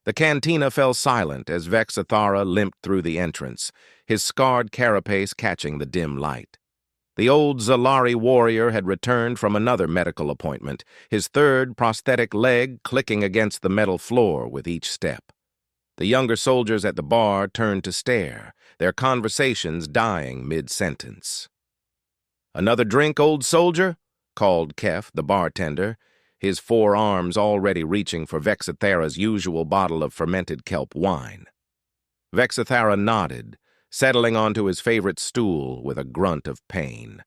The cantina fell silent as Vexathara limped through the entrance, his scarred carapace catching the dim light. The old Zalari warrior had returned from another medical appointment, his third prosthetic leg clicking against the metal floor with each step. The younger soldiers at the bar turned to stare, their conversations dying mid-sentence. "Another drink, old soldier?" called Kef, the bartender, his forearms already reaching for Vexathara's usual bottle of fermented kelp wine. Vexathara nodded, settling onto his favorite stool with a grunt of pain.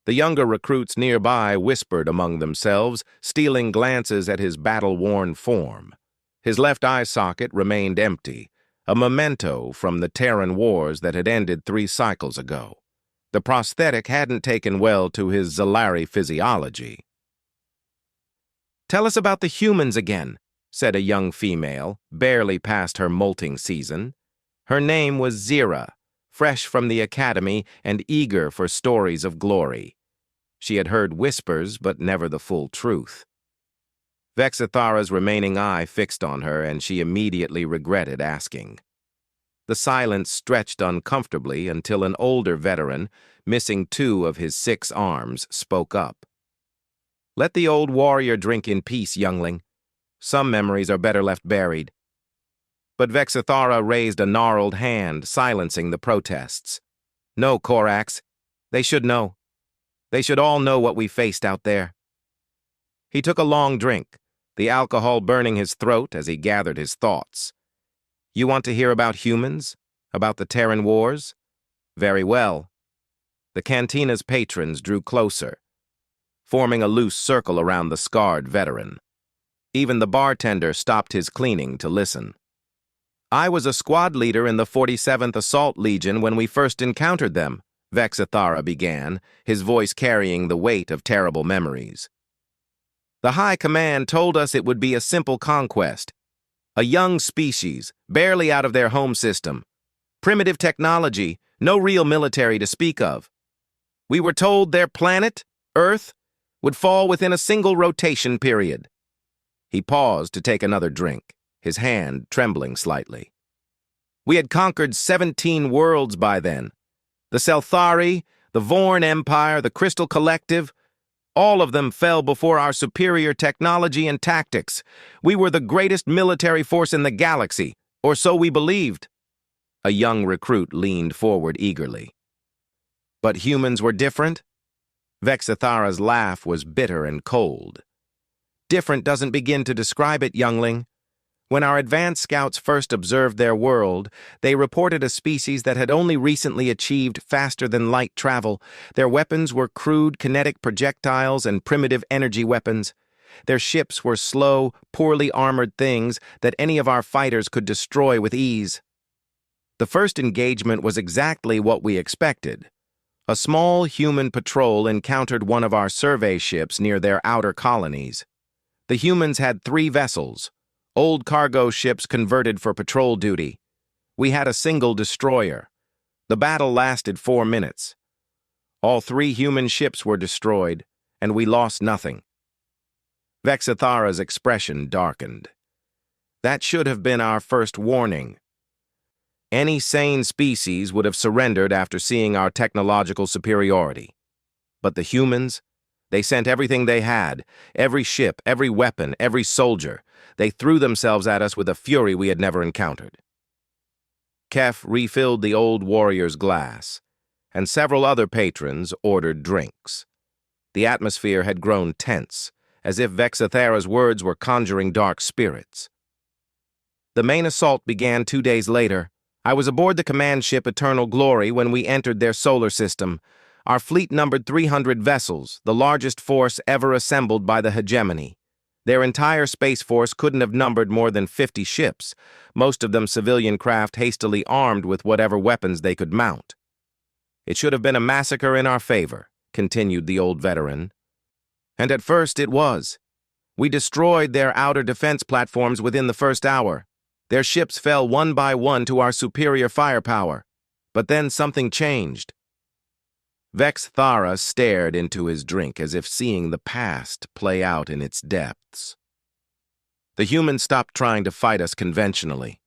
The younger recruits nearby whispered among themselves, stealing glances at his battle-worn form. His left eye socket remained empty, a memento from the Terran wars that had ended 3 cycles ago. The prosthetic hadn't taken well to his Zalari physiology. "Tell us about the humans again," said a young female, barely past her molting season. Her name was Zira, fresh from the academy and eager for stories of glory. She had heard whispers, but never the full truth. Vexathara's remaining eye fixed on her, and she immediately regretted asking. The silence stretched uncomfortably until an older veteran, missing 2 of his 6 arms, spoke up. "Let the old warrior drink in peace, youngling. Some memories are better left buried." But Vexathara raised a gnarled hand, silencing the protests. "No, Korax. They should know. They should all know what we faced out there." He took a long drink, the alcohol burning his throat as he gathered his thoughts. "You want to hear about humans? About the Terran wars? Very well." The cantina's patrons drew closer, forming a loose circle around the scarred veteran. Even the bartender stopped his cleaning to listen. "I was a squad leader in the 47th Assault Legion when we first encountered them," Vexathara began, his voice carrying the weight of terrible memories. "The High Command told us it would be a simple conquest. A young species, barely out of their home system. Primitive technology, no real military to speak of. We were told their planet, Earth, would fall within a single rotation period." He paused to take another drink, his hand trembling slightly. "We had conquered 17 worlds by then. The Selthari, the Vorn Empire, the Crystal Collective, all of them fell before our superior technology and tactics. We were the greatest military force in the galaxy, or so we believed." A young recruit leaned forward eagerly. "But humans were different?" Vexathara's laugh was bitter and cold. "Different doesn't begin to describe it, youngling. When our advanced scouts first observed their world, they reported a species that had only recently achieved faster-than-light travel. Their weapons were crude kinetic projectiles and primitive energy weapons. Their ships were slow, poorly armored things that any of our fighters could destroy with ease. The first engagement was exactly what we expected. A small human patrol encountered one of our survey ships near their outer colonies. The humans had 3 vessels, old cargo ships converted for patrol duty. We had a single destroyer. The battle lasted 4 minutes. All 3 human ships were destroyed, and we lost nothing." Vexathara's expression darkened. "That should have been our first warning. Any sane species would have surrendered after seeing our technological superiority. But the humans, they sent everything they had, every ship, every weapon, every soldier. They threw themselves at us with a fury we had never encountered." Kef refilled the old warrior's glass, and several other patrons ordered drinks. The atmosphere had grown tense, as if Vexathara's words were conjuring dark spirits. "The main assault began 2 days later. I was aboard the command ship Eternal Glory when we entered their solar system. Our fleet numbered 300 vessels, the largest force ever assembled by the hegemony. Their entire space force couldn't have numbered more than 50 ships, most of them civilian craft hastily armed with whatever weapons they could mount. It should have been a massacre in our favor," continued the old veteran. "And at first it was. We destroyed their outer defense platforms within the first hour. Their ships fell one by one to our superior firepower. But then something changed." Vexathara stared into his drink as if seeing the past play out in its depths. The humans stopped trying to fight us conventionally.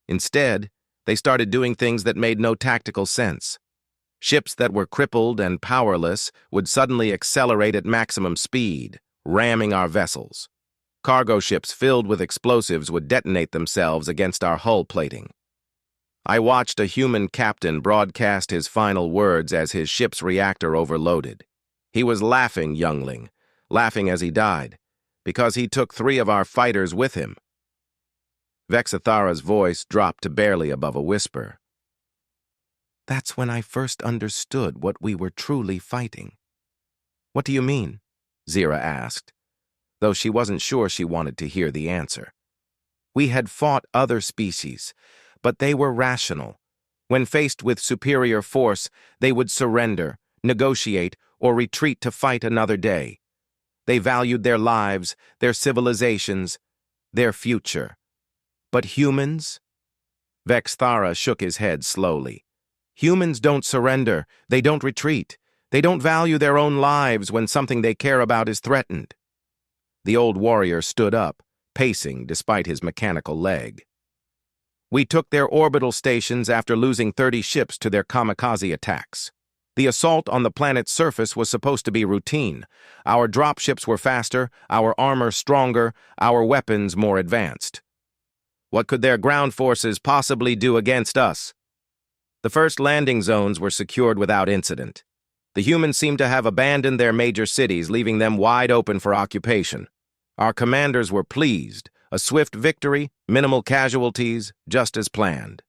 Instead, they started doing things that made no tactical sense. Ships that were crippled and powerless would suddenly accelerate at maximum speed, ramming our vessels. Cargo ships filled with explosives would detonate themselves against our hull plating. I watched a human captain broadcast his final words as his ship's reactor overloaded. He was laughing, youngling, laughing as he died, because he took 3 of our fighters with him. Vexathara's voice dropped to barely above a whisper. That's when I first understood what we were truly fighting. What do you mean? Zira asked, though she wasn't sure she wanted to hear the answer. We had fought other species, but they were rational. When faced with superior force, they would surrender, negotiate, or retreat to fight another day. They valued their lives, their civilizations, their future. But humans? Vexthara shook his head slowly. Humans don't surrender, they don't retreat. They don't value their own lives when something they care about is threatened. The old warrior stood up, pacing despite his mechanical leg. We took their orbital stations after losing 30 ships to their kamikaze attacks. The assault on the planet's surface was supposed to be routine. Our dropships were faster, our armor stronger, our weapons more advanced. What could their ground forces possibly do against us? The first landing zones were secured without incident. The humans seemed to have abandoned their major cities, leaving them wide open for occupation. Our commanders were pleased. A swift victory, minimal casualties, just as planned.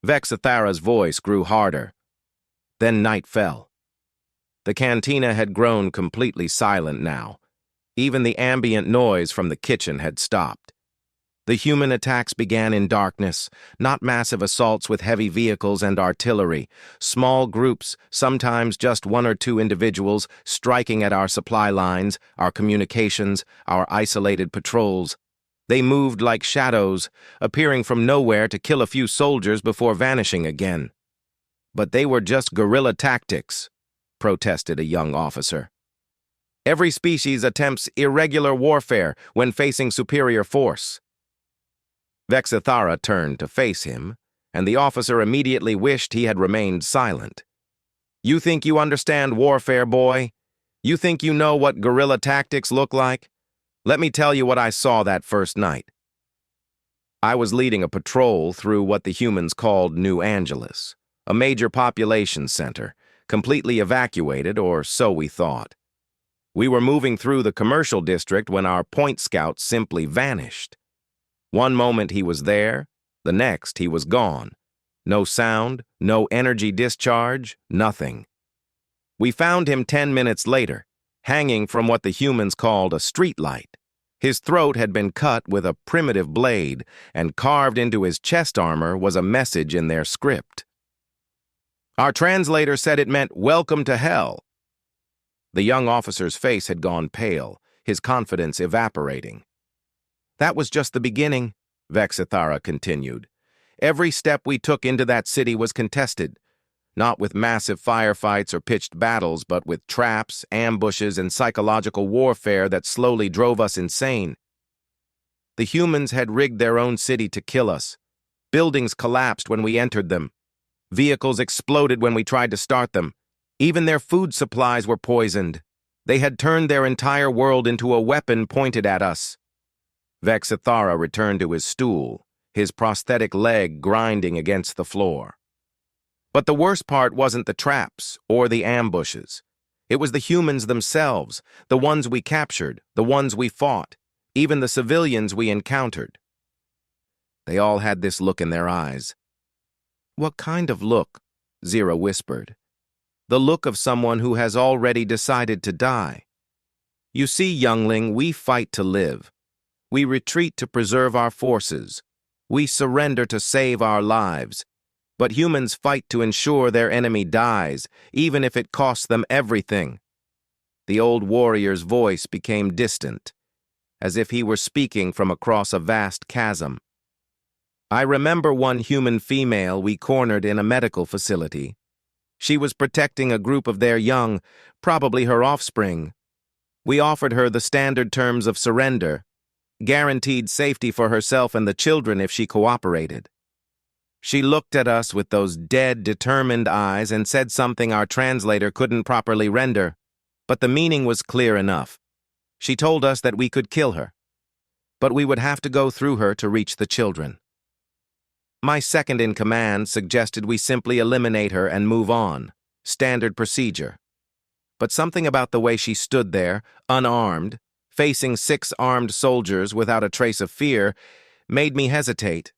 Vexathara's voice grew harder. Then night fell. The cantina had grown completely silent now. Even the ambient noise from the kitchen had stopped. The human attacks began in darkness, not massive assaults with heavy vehicles and artillery. Small groups, sometimes just 1 or 2 individuals, striking at our supply lines, our communications, our isolated patrols. They moved like shadows, appearing from nowhere to kill a few soldiers before vanishing again. But they were just guerrilla tactics, protested a young officer. Every species attempts irregular warfare when facing superior force. Vexathara turned to face him, and the officer immediately wished he had remained silent. You think you understand warfare, boy? You think you know what guerrilla tactics look like? Let me tell you what I saw that first night. I was leading a patrol through what the humans called New Angeles, a major population center, completely evacuated, or so we thought. We were moving through the commercial district when our point scout simply vanished. One moment he was there, the next he was gone. No sound, no energy discharge, nothing. We found him 10 minutes later, hanging from what the humans called a streetlight. His throat had been cut with a primitive blade, and carved into his chest armor was a message in their script. Our translator said it meant, "Welcome to hell." The young officer's face had gone pale, his confidence evaporating. That was just the beginning, Vexathara continued. Every step we took into that city was contested, not with massive firefights or pitched battles, but with traps, ambushes, and psychological warfare that slowly drove us insane. The humans had rigged their own city to kill us. Buildings collapsed when we entered them. Vehicles exploded when we tried to start them. Even their food supplies were poisoned. They had turned their entire world into a weapon pointed at us. Vexathara returned to his stool, his prosthetic leg grinding against the floor. But the worst part wasn't the traps or the ambushes. It was the humans themselves, the ones we captured, the ones we fought, even the civilians we encountered. They all had this look in their eyes. What kind of look? Zira whispered. The look of someone who has already decided to die. You see, youngling, we fight to live. We retreat to preserve our forces. We surrender to save our lives. But humans fight to ensure their enemy dies, even if it costs them everything. The old warrior's voice became distant, as if he were speaking from across a vast chasm. I remember one human female we cornered in a medical facility. She was protecting a group of their young, probably her offspring. We offered her the standard terms of surrender. guaranteed safety for herself and the children if she cooperated. She looked at us with those dead, determined eyes and said something our translator couldn't properly render, but the meaning was clear enough. She told us that we could kill her, but we would have to go through her to reach the children. My second-in-command suggested we simply eliminate her and move on, standard procedure. But something about the way she stood there, unarmed, facing 6 armed soldiers without a trace of fear, made me hesitate.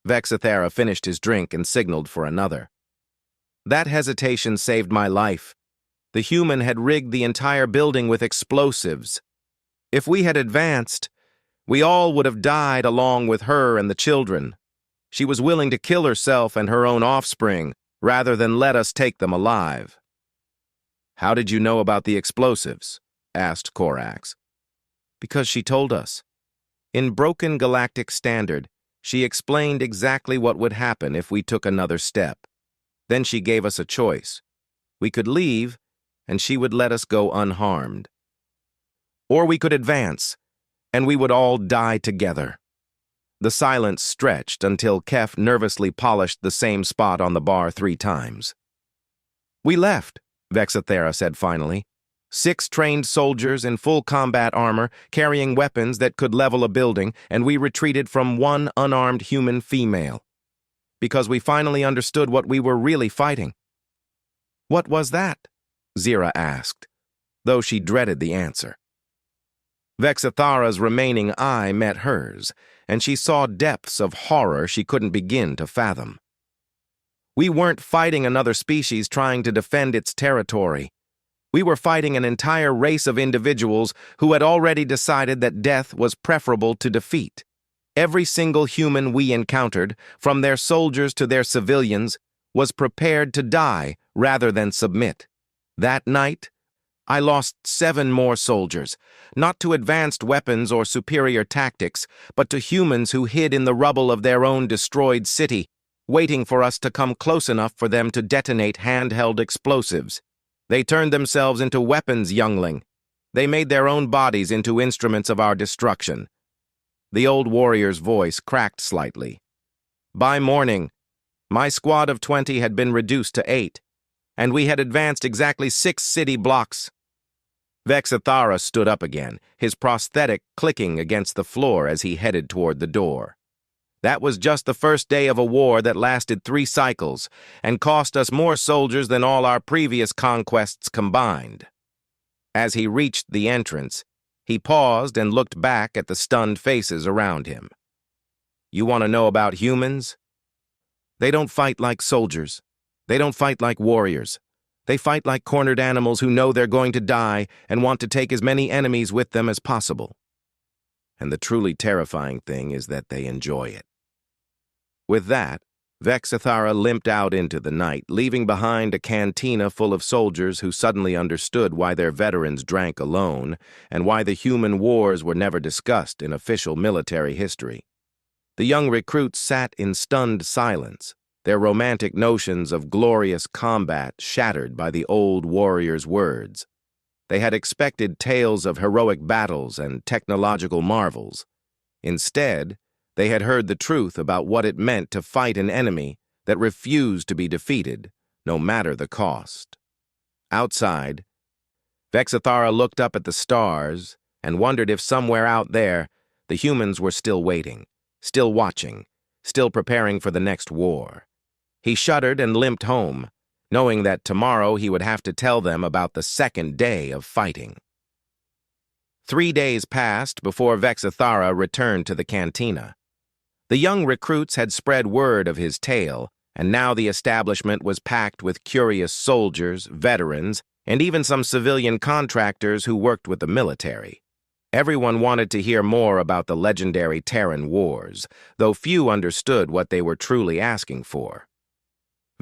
Vexathara finished his drink and signaled for another. That hesitation saved my life. The human had rigged the entire building with explosives. If we had advanced, we all would have died along with her and the children. She was willing to kill herself and her own offspring, rather than let us take them alive. "How did you know about the explosives?" asked Corax. "Because she told us. In broken galactic standard, she explained exactly what would happen if we took another step. Then she gave us a choice. We could leave, and she would let us go unharmed. Or we could advance, and we would all die together." The silence stretched until Kef nervously polished the same spot on the bar 3 times. "We left," Vexathara said finally. 6 trained soldiers in full combat armor, carrying weapons that could level a building, and we retreated from 1 unarmed human female. Because we finally understood what we were really fighting. "What was that?" Zira asked, though she dreaded the answer. Vexathara's remaining eye met hers, and she saw depths of horror she couldn't begin to fathom. "We weren't fighting another species trying to defend its territory. We were fighting an entire race of individuals who had already decided that death was preferable to defeat. Every single human we encountered, from their soldiers to their civilians, was prepared to die rather than submit. That night, I lost 7 more soldiers, not to advanced weapons or superior tactics, but to humans who hid in the rubble of their own destroyed city, waiting for us to come close enough for them to detonate handheld explosives. They turned themselves into weapons, youngling. They made their own bodies into instruments of our destruction." The old warrior's voice cracked slightly. "By morning, my squad of 20 had been reduced to 8, and we had advanced exactly 6 city blocks." Vexathara stood up again, his prosthetic clicking against the floor as he headed toward the door. "That was just the first day of a war that lasted 3 cycles and cost us more soldiers than all our previous conquests combined." As he reached the entrance, he paused and looked back at the stunned faces around him. "You want to know about humans? They don't fight like soldiers. They don't fight like warriors. They fight like cornered animals who know they're going to die and want to take as many enemies with them as possible. And the truly terrifying thing is that they enjoy it." With that, Vexathara limped out into the night, leaving behind a cantina full of soldiers who suddenly understood why their veterans drank alone and why the human wars were never discussed in official military history. The young recruits sat in stunned silence, their romantic notions of glorious combat shattered by the old warrior's words. They had expected tales of heroic battles and technological marvels. Instead, they had heard the truth about what it meant to fight an enemy that refused to be defeated, no matter the cost. Outside, Vexathara looked up at the stars and wondered if somewhere out there the humans were still waiting, still watching, still preparing for the next war. He shuddered and limped home, knowing that tomorrow he would have to tell them about the second day of fighting. 3 days passed before Vexathara returned to the cantina. The young recruits had spread word of his tale, and now the establishment was packed with curious soldiers, veterans, and even some civilian contractors who worked with the military. Everyone wanted to hear more about the legendary Terran Wars, though few understood what they were truly asking for.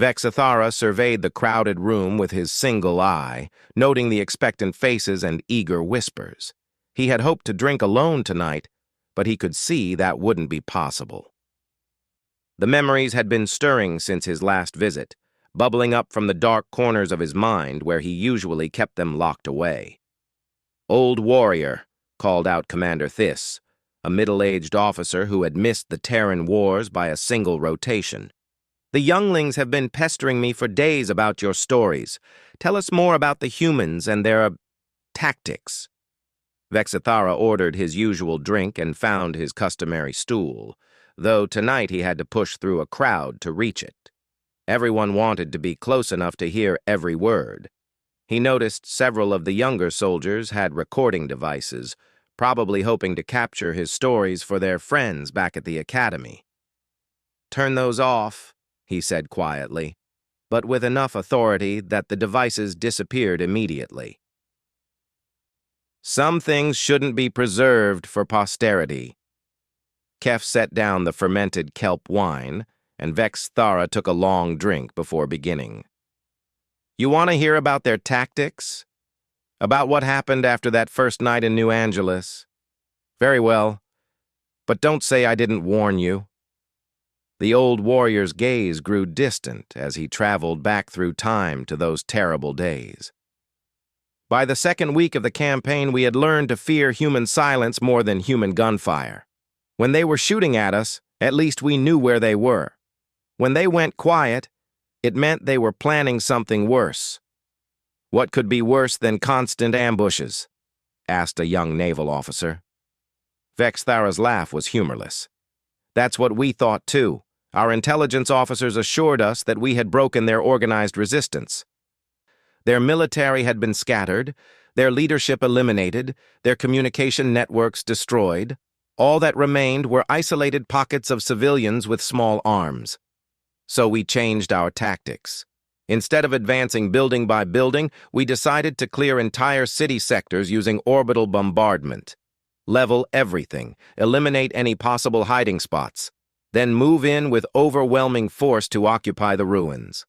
Vexathara surveyed the crowded room with his single eye, noting the expectant faces and eager whispers. He had hoped to drink alone tonight, but he could see that wouldn't be possible. The memories had been stirring since his last visit, bubbling up from the dark corners of his mind where he usually kept them locked away. "Old warrior," called out Commander Thys, a middle-aged officer who had missed the Terran Wars by a single rotation. "The younglings have been pestering me for days about your stories. Tell us more about the humans and their tactics." Vexithara ordered his usual drink and found his customary stool, though tonight he had to push through a crowd to reach it. Everyone wanted to be close enough to hear every word. He noticed several of the younger soldiers had recording devices, probably hoping to capture his stories for their friends back at the academy. "Turn those off," he said quietly, but with enough authority that the devices disappeared immediately. "Some things shouldn't be preserved for posterity." Kef set down the fermented kelp wine, and Vexithara took a long drink before beginning. "You want to hear about their tactics? About what happened after that first night in New Angeles? Very well, but don't say I didn't warn you." The old warrior's gaze grew distant as he traveled back through time to those terrible days. "By the second week of the campaign, we had learned to fear human silence more than human gunfire. When they were shooting at us, at least we knew where they were. When they went quiet, it meant they were planning something worse." "What could be worse than constant ambushes?" asked a young naval officer. Vexithara's laugh was humorless. "That's what we thought too. Our intelligence officers assured us that we had broken their organized resistance. Their military had been scattered, their leadership eliminated, their communication networks destroyed. All that remained were isolated pockets of civilians with small arms. So we changed our tactics. Instead of advancing building by building, we decided to clear entire city sectors using orbital bombardment. Level everything, eliminate any possible hiding spots, then move in with overwhelming force to occupy the ruins."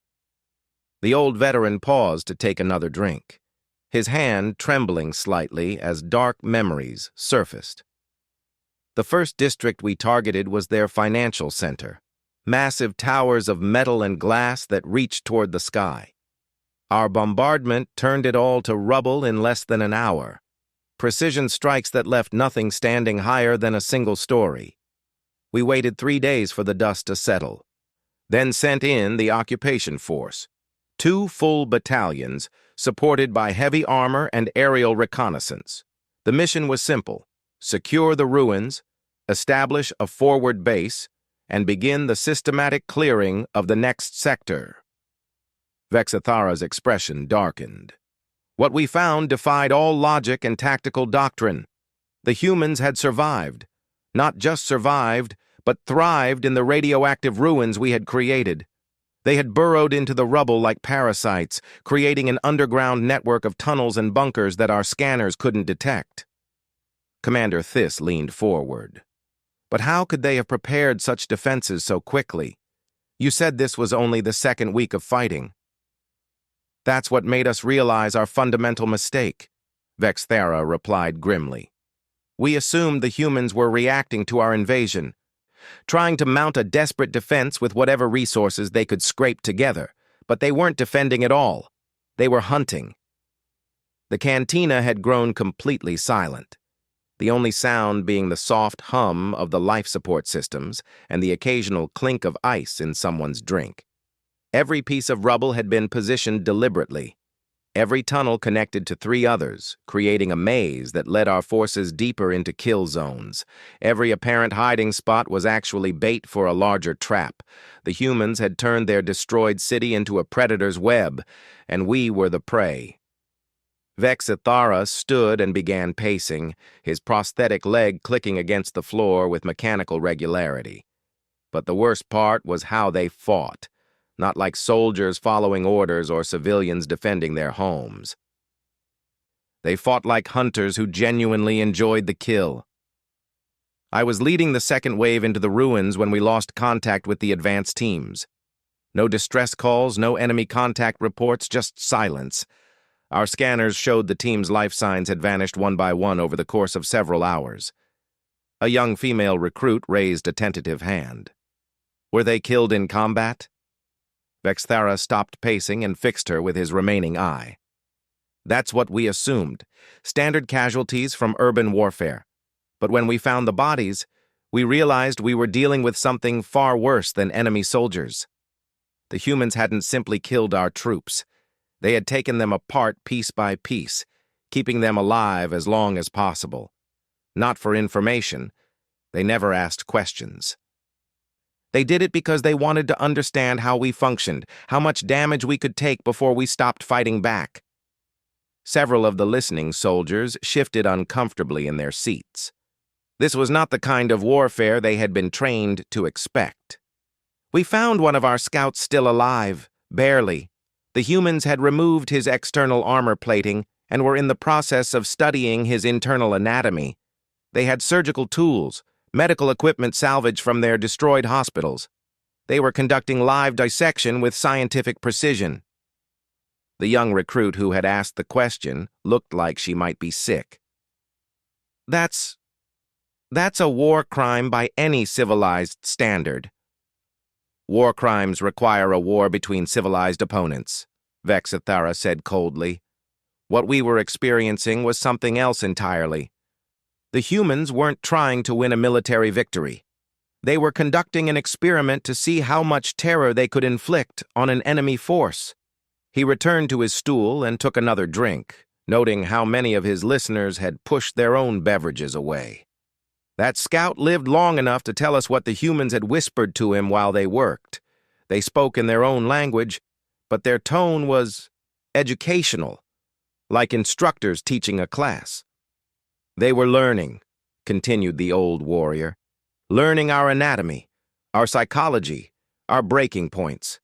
The old veteran paused to take another drink, his hand trembling slightly as dark memories surfaced. "The first district we targeted was their financial center. Massive towers of metal and glass that reached toward the sky. Our bombardment turned it all to rubble in less than an hour. Precision strikes that left nothing standing higher than a single story. We waited 3 days for the dust to settle, then sent in the occupation force, 2 full battalions supported by heavy armor and aerial reconnaissance. The mission was simple: secure the ruins, establish a forward base, and begin the systematic clearing of the next sector." Vexithara's expression darkened. "What we found defied all logic and tactical doctrine. The humans had survived. Not just survived, but thrived in the radioactive ruins we had created. They had burrowed into the rubble like parasites, creating an underground network of tunnels and bunkers that our scanners couldn't detect." Commander Thys leaned forward. "But how could they have prepared such defenses so quickly? You said this was only the second week of fighting." "That's what made us realize our fundamental mistake," Vexithara replied grimly. "We assumed the humans were reacting to our invasion, trying to mount a desperate defense with whatever resources they could scrape together, but they weren't defending at all. They were hunting." The cantina had grown completely silent, the only sound being the soft hum of the life support systems and the occasional clink of ice in someone's drink. Every piece of rubble had been positioned deliberately. Every tunnel connected to 3 others, creating a maze that led our forces deeper into kill zones. Every apparent hiding spot was actually bait for a larger trap. The humans had turned their destroyed city into a predator's web, and we were the prey. Vexithara stood and began pacing, his prosthetic leg clicking against the floor with mechanical regularity. But the worst part was how they fought. Not like soldiers following orders or civilians defending their homes. They fought like hunters who genuinely enjoyed the kill. I was leading the second wave into the ruins when we lost contact with the advance teams. No distress calls, no enemy contact reports, just silence. Our scanners showed the team's life signs had vanished one by one over the course of several hours. A young female recruit raised a tentative hand. "Were they killed in combat?" Vexithara stopped pacing and fixed her with his remaining eye. "That's what we assumed. Standard casualties from urban warfare. But when we found the bodies, we realized we were dealing with something far worse than enemy soldiers. The humans hadn't simply killed our troops. They had taken them apart piece by piece, keeping them alive as long as possible. Not for information. They never asked questions. They did it because they wanted to understand how we functioned, how much damage we could take before we stopped fighting back. Several of the listening soldiers shifted uncomfortably in their seats. This was not the kind of warfare they had been trained to expect. We found one of our scouts still alive, barely. The humans had removed his external armor plating and were in the process of studying his internal anatomy. They had surgical tools, medical equipment salvaged from their destroyed hospitals. They were conducting live dissection with scientific precision. The young recruit who had asked the question looked like she might be sick. That's a war crime by any civilized standard. War crimes require a war between civilized opponents, Vexathara said coldly. What we were experiencing was something else entirely. The humans weren't trying to win a military victory. They were conducting an experiment to see how much terror they could inflict on an enemy force. He returned to his stool and took another drink, noting how many of his listeners had pushed their own beverages away. That scout lived long enough to tell us what the humans had whispered to him while they worked. They spoke in their own language, but their tone was educational, like instructors teaching a class. They were learning, continued the old warrior, learning our anatomy, our psychology, our breaking points.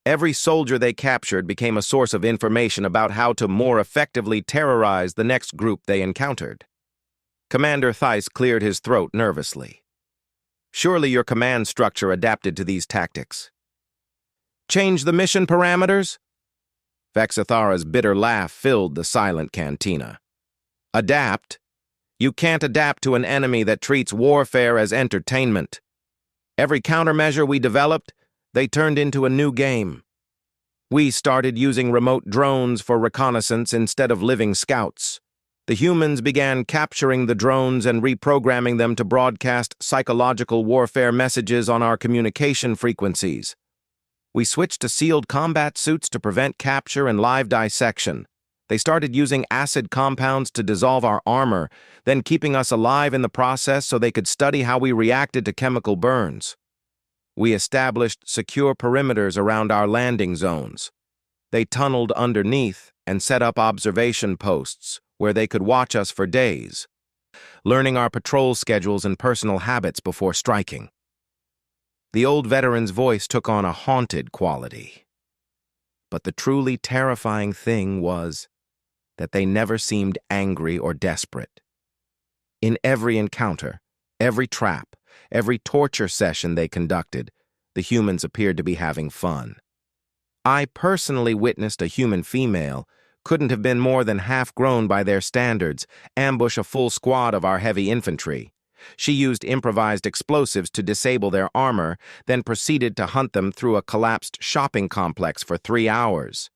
Every soldier they captured became a source of information about how to more effectively terrorize the next group they encountered. Commander Theiss cleared his throat nervously. Surely your command structure adapted to these tactics. Change the mission parameters? Vexathara's bitter laugh filled the silent cantina. Adapt? You can't adapt to an enemy that treats warfare as entertainment. Every countermeasure we developed, they turned into a new game. We started using remote drones for reconnaissance instead of living scouts. The humans began capturing the drones and reprogramming them to broadcast psychological warfare messages on our communication frequencies. We switched to sealed combat suits to prevent capture and live dissection. They started using acid compounds to dissolve our armor, then keeping us alive in the process so they could study how we reacted to chemical burns. We established secure perimeters around our landing zones. They tunneled underneath and set up observation posts where they could watch us for days, learning our patrol schedules and personal habits before striking. The old veteran's voice took on a haunted quality. But the truly terrifying thing was that they never seemed angry or desperate. In every encounter, every trap, every torture session they conducted, the humans appeared to be having fun. I personally witnessed a human female, couldn't have been more than half-grown by their standards, ambush a full squad of our heavy infantry. She used improvised explosives to disable their armor, then proceeded to hunt them through a collapsed shopping complex for 3 hours.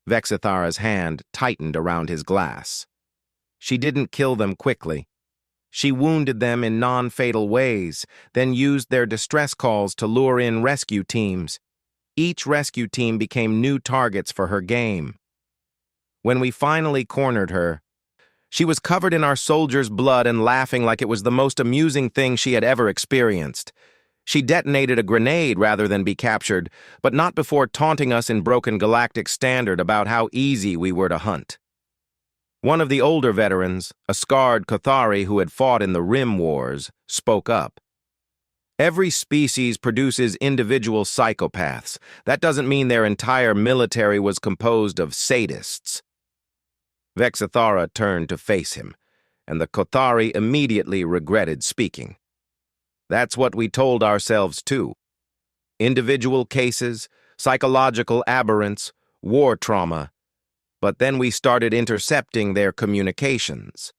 Vexathara's hand tightened around his glass. She didn't kill them quickly. She wounded them in non-fatal ways, then used their distress calls to lure in rescue teams. Each rescue team became new targets for her game. When we finally cornered her, she was covered in our soldiers' blood and laughing like it was the most amusing thing she had ever experienced. She detonated a grenade rather than be captured, but not before taunting us in broken galactic standard about how easy we were to hunt. One of the older veterans, a scarred Kothari who had fought in the Rim Wars, spoke up. Every species produces individual psychopaths. That doesn't mean their entire military was composed of sadists. Vexathara turned to face him, and the Kothari immediately regretted speaking. That's what we told ourselves too. Individual cases, psychological aberrants, war trauma. But then we started intercepting their communications.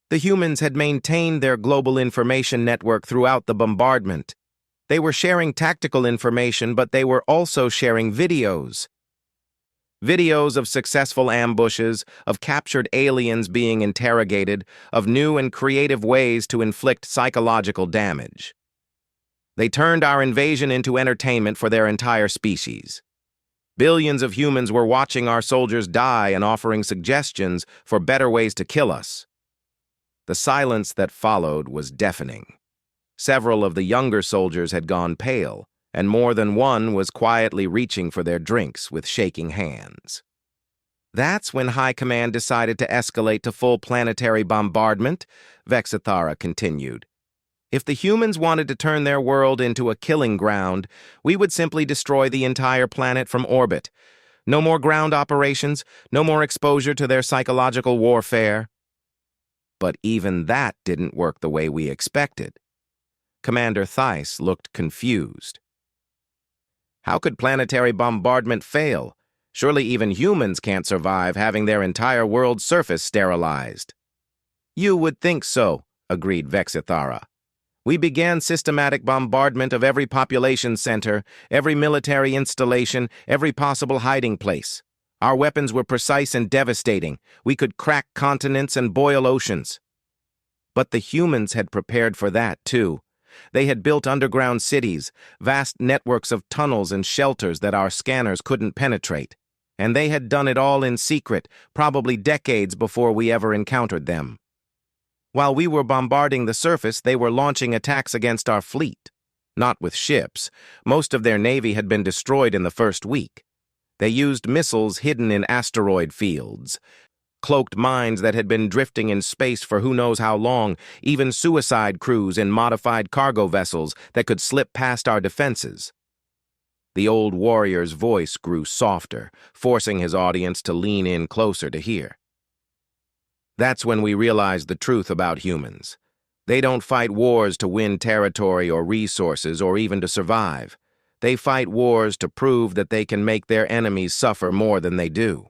The humans had maintained their global information network throughout the bombardment. They were sharing tactical information, but they were also sharing videos. Videos of successful ambushes, of captured aliens being interrogated, of new and creative ways to inflict psychological damage. They turned our invasion into entertainment for their entire species. Billions of humans were watching our soldiers die and offering suggestions for better ways to kill us. The silence that followed was deafening. Several of the younger soldiers had gone pale, and more than one was quietly reaching for their drinks with shaking hands. That's when High Command decided to escalate to full planetary bombardment, Vexithara continued. If the humans wanted to turn their world into a killing ground, we would simply destroy the entire planet from orbit. No more ground operations, no more exposure to their psychological warfare. But even that didn't work the way we expected. Commander Theiss looked confused. How could planetary bombardment fail? Surely even humans can't survive having their entire world's surface sterilized. You would think so, agreed Vexithara. We began systematic bombardment of every population center, every military installation, every possible hiding place. Our weapons were precise and devastating. We could crack continents and boil oceans. But the humans had prepared for that, too. They had built underground cities, vast networks of tunnels and shelters that our scanners couldn't penetrate. And they had done it all in secret, probably decades before we ever encountered them. While we were bombarding the surface, they were launching attacks against our fleet. Not with ships. Most of their navy had been destroyed in the first week. They used missiles hidden in asteroid fields, cloaked mines that had been drifting in space for who knows how long, even suicide crews in modified cargo vessels that could slip past our defenses. The old warrior's voice grew softer, forcing his audience to lean in closer to hear. That's when we realized the truth about humans. They don't fight wars to win territory or resources or even to survive. They fight wars to prove that they can make their enemies suffer more than they do.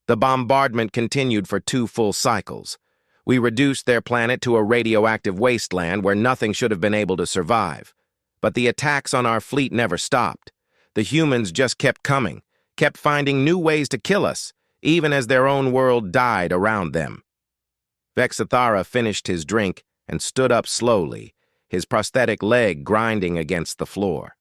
The bombardment continued for 2 full cycles. We reduced their planet to a radioactive wasteland where nothing should have been able to survive. But the attacks on our fleet never stopped. The humans just kept coming, kept finding new ways to kill us, even as their own world died around them. Vexithara finished his drink and stood up slowly, his prosthetic leg grinding against the floor.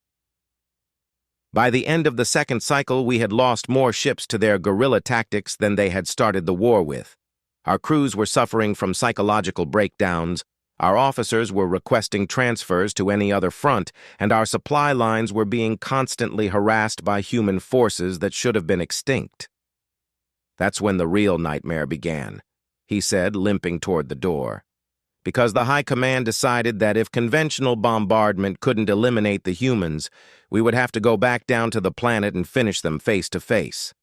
By the end of the second cycle, we had lost more ships to their guerrilla tactics than they had started the war with. Our crews were suffering from psychological breakdowns, our officers were requesting transfers to any other front, and our supply lines were being constantly harassed by human forces that should have been extinct. That's when the real nightmare began, he said, limping toward the door. Because the High Command decided that if conventional bombardment couldn't eliminate the humans, we would have to go back down to the planet and finish them face to face.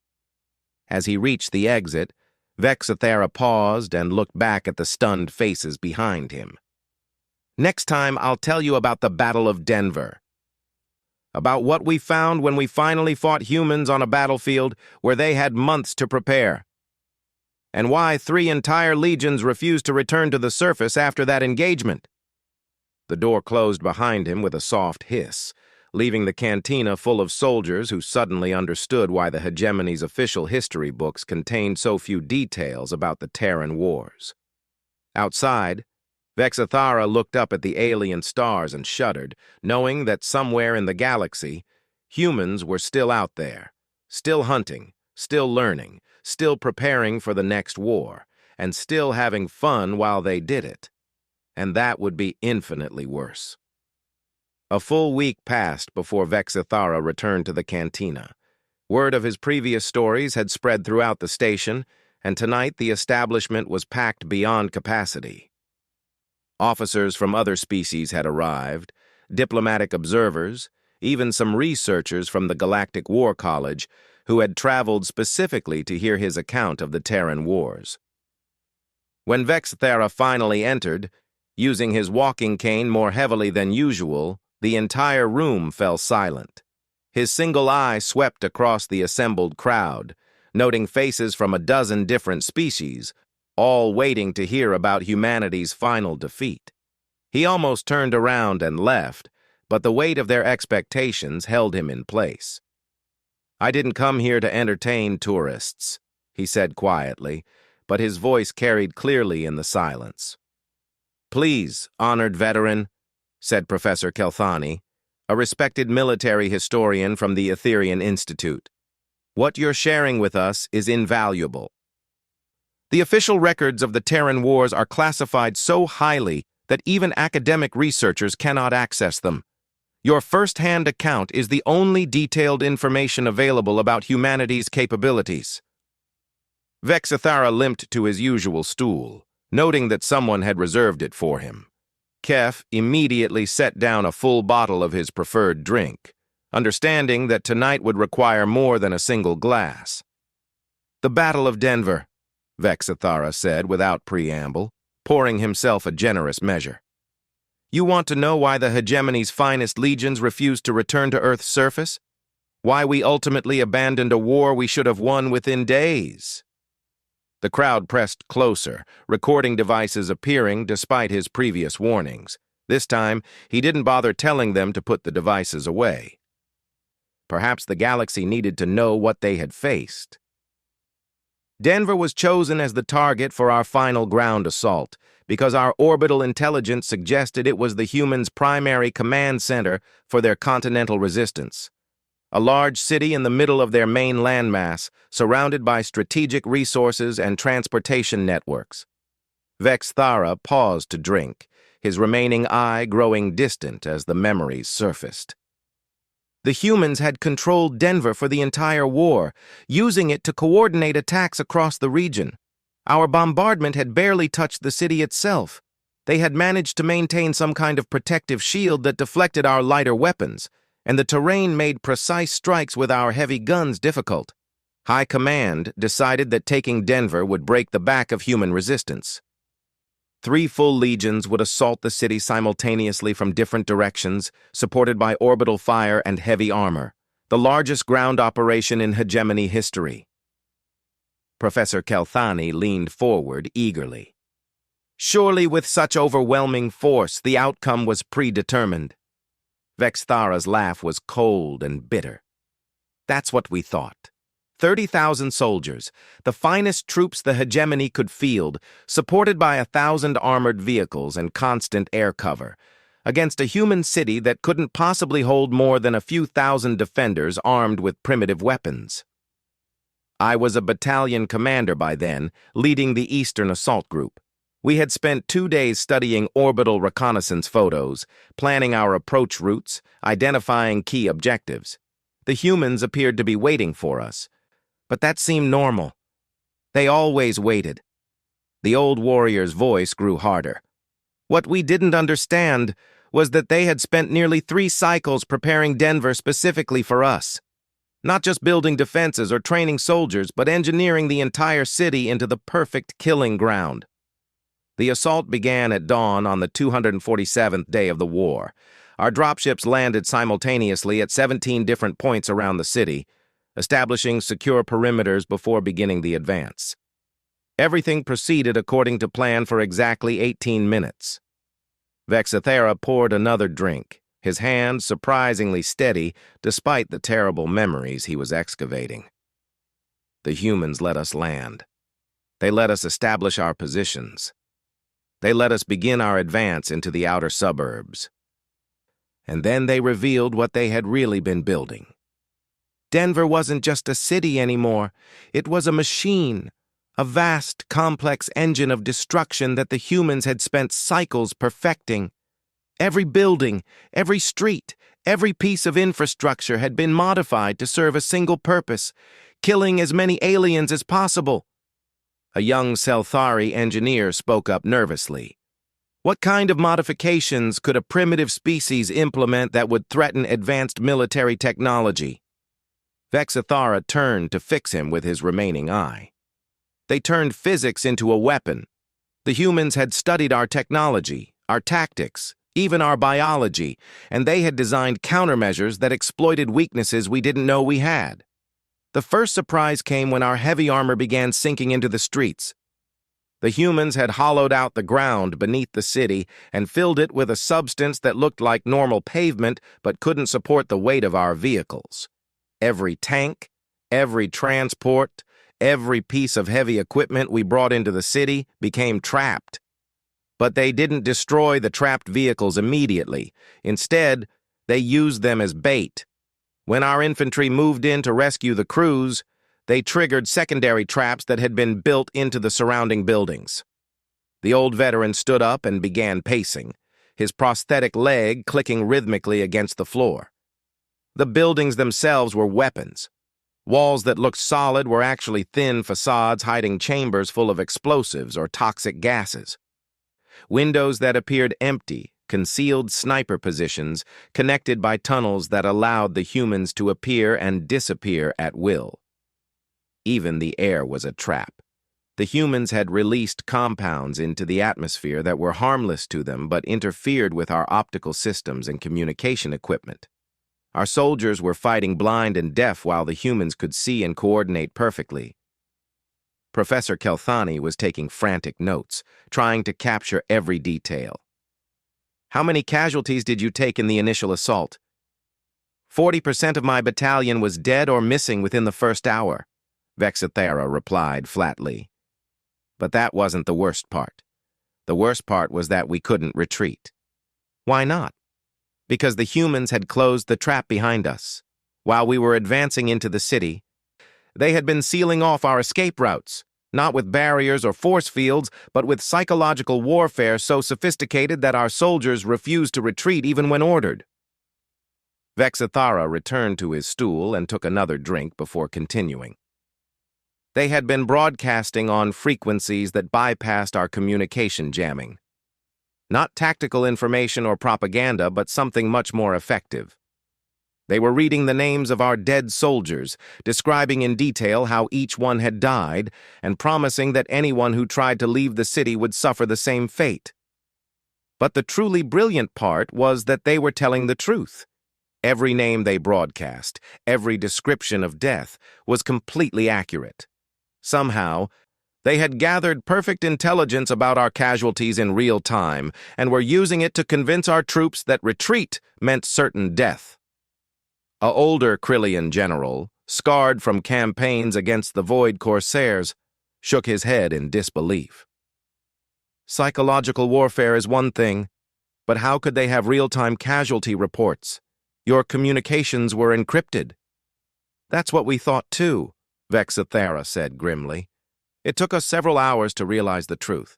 As he reached the exit, Vexithara paused and looked back at the stunned faces behind him. Next time, I'll tell you about the Battle of Denver. About what we found when we finally fought humans on a battlefield where they had months to prepare. And why 3 entire legions refused to return to the surface after that engagement. The door closed behind him with a soft hiss, leaving the cantina full of soldiers who suddenly understood why the hegemony's official history books contained so few details about the Terran Wars. Outside, Vexithara looked up at the alien stars and shuddered, knowing that somewhere in the galaxy, humans were still out there, still hunting, still learning, still preparing for the next war, and still having fun while they did it. And that would be infinitely worse. A full week passed before Vexithara returned to the cantina. Word of his previous stories had spread throughout the station, and tonight the establishment was packed beyond capacity. Officers from other species had arrived, diplomatic observers, even some researchers from the Galactic War College who had traveled specifically to hear his account of the Terran Wars. When Vexithara finally entered, using his walking cane more heavily than usual, the entire room fell silent. His single eye swept across the assembled crowd, noting faces from a dozen different species, all waiting to hear about humanity's final defeat. He almost turned around and left, but the weight of their expectations held him in place. "I didn't come here to entertain tourists," he said quietly, but his voice carried clearly in the silence. "Please, honored veteran," said Professor Kelthani, a respected military historian from the Etherian Institute. "What you're sharing with us is invaluable. The official records of the Terran Wars are classified so highly that even academic researchers cannot access them. Your first-hand account is the only detailed information available about humanity's capabilities." Vexathara limped to his usual stool, noting that someone had reserved it for him. Kef immediately set down a full bottle of his preferred drink, understanding that tonight would require more than a single glass. "The Battle of Denver," Vexathara said without preamble, pouring himself a generous measure. "You want to know why the hegemony's finest legions refused to return to Earth's surface? Why we ultimately abandoned a war we should have won within days?" The crowd pressed closer, recording devices appearing despite his previous warnings. This time, he didn't bother telling them to put the devices away. Perhaps the galaxy needed to know what they had faced. "Denver was chosen as the target for our final ground assault because our orbital intelligence suggested it was the humans' primary command center for their continental resistance. A large city in the middle of their main landmass, surrounded by strategic resources and transportation networks." Vexathara paused to drink, his remaining eye growing distant as the memories surfaced. "The humans had controlled Denver for the entire war, using it to coordinate attacks across the region. Our bombardment had barely touched the city itself. They had managed to maintain some kind of protective shield that deflected our lighter weapons, and the terrain made precise strikes with our heavy guns difficult. High Command decided that taking Denver would break the back of human resistance. 3 full legions would assault the city simultaneously from different directions, supported by orbital fire and heavy armor, the largest ground operation in hegemony history." Professor Kelthani leaned forward eagerly. "Surely with such overwhelming force, the outcome was predetermined." Vexathara's laugh was cold and bitter. "That's what we thought. 30,000 soldiers, the finest troops the hegemony could field, supported by 1,000 armored vehicles and constant air cover, against a human city that couldn't possibly hold more than a few thousand defenders armed with primitive weapons. I was a battalion commander by then, leading the Eastern Assault Group. We had spent 2 days studying orbital reconnaissance photos, planning our approach routes, identifying key objectives. The humans appeared to be waiting for us, but that seemed normal. They always waited." The old warrior's voice grew harder. "What we didn't understand was that they had spent nearly 3 cycles preparing Denver specifically for us. Not just building defenses or training soldiers, but engineering the entire city into the perfect killing ground. The assault began at dawn on the 247th day of the war. Our dropships landed simultaneously at 17 different points around the city, establishing secure perimeters before beginning the advance. Everything proceeded according to plan for exactly 18 minutes. Vexathara poured another drink, his hand surprisingly steady despite the terrible memories he was excavating. "The humans let us land. They let us establish our positions. They let us begin our advance into the outer suburbs. And then they revealed what they had really been building. Denver wasn't just a city anymore. It was a machine, a vast, complex engine of destruction that the humans had spent cycles perfecting. Every building, every street, every piece of infrastructure had been modified to serve a single purpose, killing as many aliens as possible." A young Selthari engineer spoke up nervously. "What kind of modifications could a primitive species implement that would threaten advanced military technology?" Vexathara turned to fix him with his remaining eye. "They turned physics into a weapon. The humans had studied our technology, our tactics, even our biology, and they had designed countermeasures that exploited weaknesses we didn't know we had. The first surprise came when our heavy armor began sinking into the streets. The humans had hollowed out the ground beneath the city and filled it with a substance that looked like normal pavement but couldn't support the weight of our vehicles. Every tank, Every transport, every piece of heavy equipment we brought into the city became trapped. But they didn't destroy the trapped vehicles immediately. Instead, they used them as bait. When our infantry moved in to rescue the crews, they triggered secondary traps that had been built into the surrounding buildings. The old veteran stood up and began pacing, his prosthetic leg clicking rhythmically against the floor. The buildings themselves were weapons. Walls that looked solid were actually thin facades hiding chambers full of explosives or toxic gases. Windows that appeared empty concealed sniper positions connected by tunnels that allowed the humans to appear and disappear at will. Even the air was a trap. The humans had released compounds into the atmosphere that were harmless to them but interfered with our optical systems and communication equipment. Our soldiers were fighting blind and deaf while the humans could see and coordinate perfectly. Professor Kelthani was taking frantic notes, trying to capture every detail. "How many casualties did you take in the initial assault?" 40% of my battalion was dead or missing within the first hour, Vexathera replied flatly. But that wasn't the worst part. The worst part was that we couldn't retreat. Why not? Because the humans had closed the trap behind us. While we were advancing into the city, they had been sealing off our escape routes, not with barriers or force fields, but with psychological warfare so sophisticated that our soldiers refused to retreat even when ordered. Vexathara returned to his stool and took another drink before continuing. They had been broadcasting on frequencies that bypassed our communication jamming. Not tactical information or propaganda, but something much more effective. They were reading the names of our dead soldiers, describing in detail how each one had died, and promising that anyone who tried to leave the city would suffer the same fate. But the truly brilliant part was that they were telling the truth. Every name they broadcast, every description of death, was completely accurate. Somehow, they had gathered perfect intelligence about our casualties in real time and were using it to convince our troops that retreat meant certain death. A older Krillian general, scarred from campaigns against the Void Corsairs, shook his head in disbelief. Psychological warfare is one thing, but how could they have real-time casualty reports? Your communications were encrypted. That's what we thought too, Vexathera said grimly. It took us several hours to realize the truth.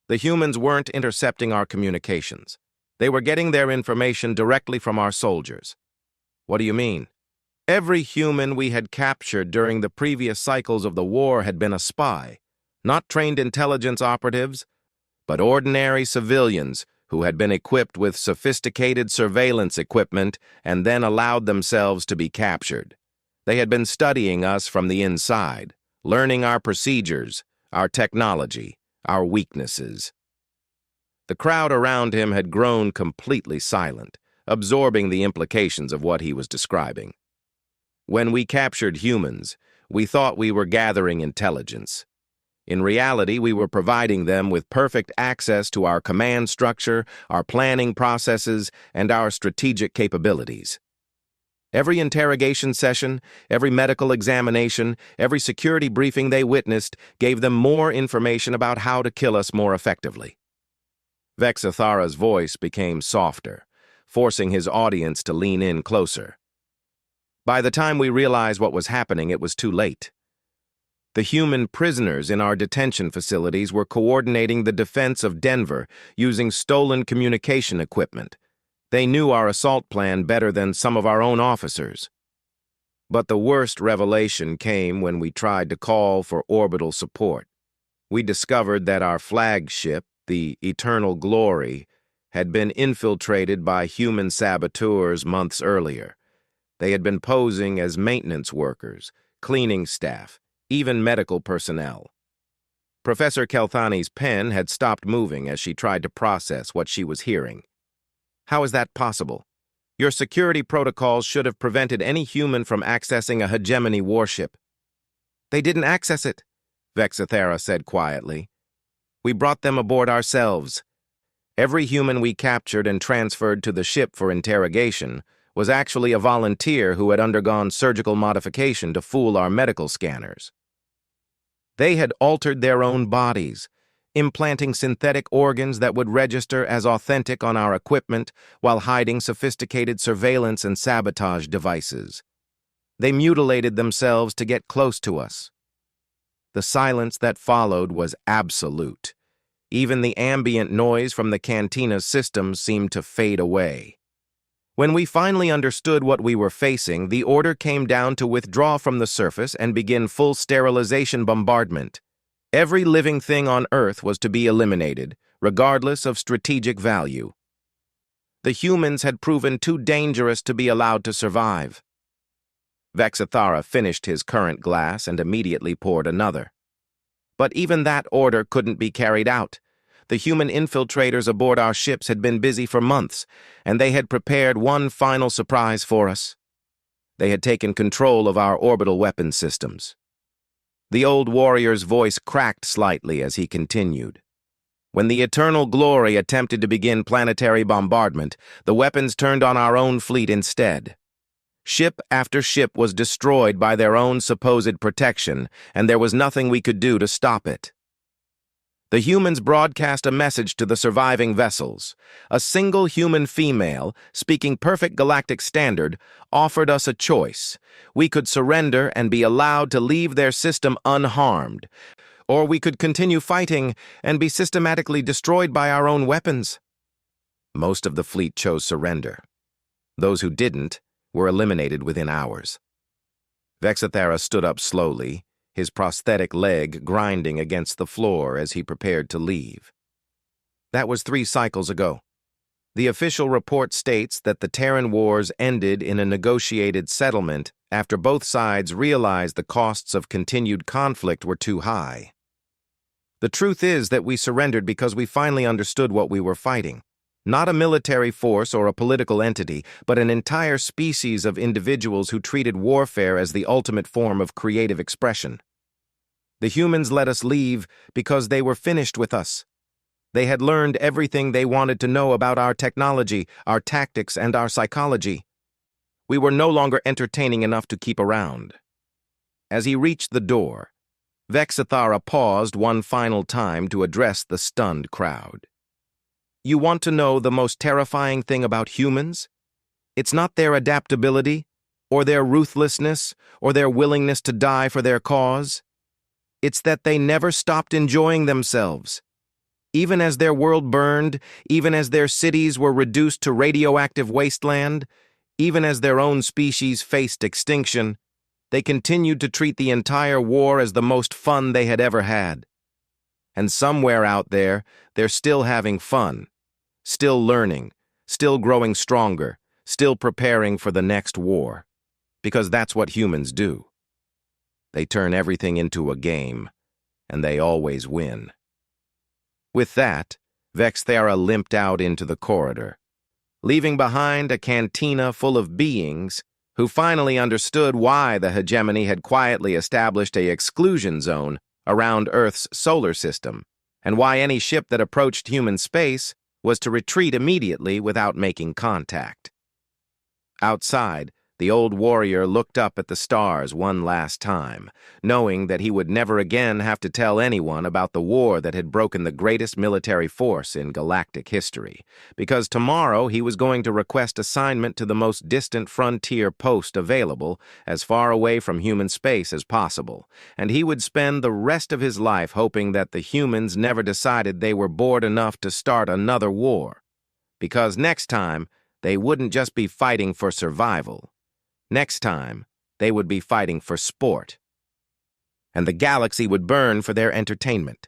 The humans weren't intercepting our communications. They were getting their information directly from our soldiers. What do you mean? Every human we had captured during the previous cycles of the war had been a spy, not trained intelligence operatives, but ordinary civilians who had been equipped with sophisticated surveillance equipment and then allowed themselves to be captured. They had been studying us from the inside, learning our procedures, our technology, our weaknesses. The crowd around him had grown completely silent, absorbing the implications of what he was describing. When we captured humans, we thought we were gathering intelligence. In reality, we were providing them with perfect access to our command structure, our planning processes, and our strategic capabilities. Every interrogation session, every medical examination, every security briefing they witnessed gave them more information about how to kill us more effectively. Vexathara's voice became softer, forcing his audience to lean in closer. By the time we realized what was happening, it was too late. The human prisoners in our detention facilities were coordinating the defense of Denver using stolen communication equipment. They knew our assault plan better than some of our own officers. But the worst revelation came when we tried to call for orbital support. We discovered that our flagship, the Eternal Glory, had been infiltrated by human saboteurs months earlier. They had been posing as maintenance workers, cleaning staff, even medical personnel. Professor Kelthani's pen had stopped moving as she tried to process what she was hearing. How is that possible? Your security protocols should have prevented any human from accessing a hegemony warship. They didn't access it, Vexathera said quietly. We brought them aboard ourselves. Every human we captured and transferred to the ship for interrogation was actually a volunteer who had undergone surgical modification to fool our medical scanners. They had altered their own bodies, implanting synthetic organs that would register as authentic on our equipment while hiding sophisticated surveillance and sabotage devices. They mutilated themselves to get close to us. The silence that followed was absolute. Even the ambient noise from the cantina's systems seemed to fade away. When we finally understood what we were facing, the order came down to withdraw from the surface and begin full sterilization bombardment. Every living thing on Earth was to be eliminated, regardless of strategic value. The humans had proven too dangerous to be allowed to survive. Vexathara finished his current glass and immediately poured another. But even that order couldn't be carried out. The human infiltrators aboard our ships had been busy for months, and they had prepared one final surprise for us. They had taken control of our orbital weapons systems. The old warrior's voice cracked slightly as he continued. When the Eternal Glory attempted to begin planetary bombardment, the weapons turned on our own fleet instead. Ship after ship was destroyed by their own supposed protection, and there was nothing we could do to stop it. The humans broadcast a message to the surviving vessels. A single human female, speaking perfect galactic standard, offered us a choice. We could surrender and be allowed to leave their system unharmed, or we could continue fighting and be systematically destroyed by our own weapons. Most of the fleet chose surrender. Those who didn't were eliminated within hours. Vexathara stood up slowly, his prosthetic leg grinding against the floor as he prepared to leave. That was 3 cycles ago. The official report states that the Terran Wars ended in a negotiated settlement after both sides realized the costs of continued conflict were too high. The truth is that we surrendered because we finally understood what we were fighting. Not a military force or a political entity, but an entire species of individuals who treated warfare as the ultimate form of creative expression. The humans let us leave because they were finished with us. They had learned everything they wanted to know about our technology, our tactics, and our psychology. We were no longer entertaining enough to keep around. As he reached the door, Vexathara paused one final time to address the stunned crowd. You want to know the most terrifying thing about humans? It's not their adaptability, or their ruthlessness, or their willingness to die for their cause. It's that they never stopped enjoying themselves. Even as their world burned, even as their cities were reduced to radioactive wasteland, even as their own species faced extinction, they continued to treat the entire war as the most fun they had ever had. And somewhere out there, they're still having fun. Still learning, still growing stronger, still preparing for the next war. Because that's what humans do. They turn everything into a game, and they always win. With that, Vexathara limped out into the corridor, leaving behind a cantina full of beings who finally understood why the hegemony had quietly established an exclusion zone around Earth's solar system, and why any ship that approached human space was to retreat immediately without making contact. Outside, the old warrior looked up at the stars one last time, knowing that he would never again have to tell anyone about the war that had broken the greatest military force in galactic history, because tomorrow he was going to request assignment to the most distant frontier post available, as far away from human space as possible, and he would spend the rest of his life hoping that the humans never decided they were bored enough to start another war, because next time they wouldn't just be fighting for survival. Next time, they would be fighting for sport. And the galaxy would burn for their entertainment.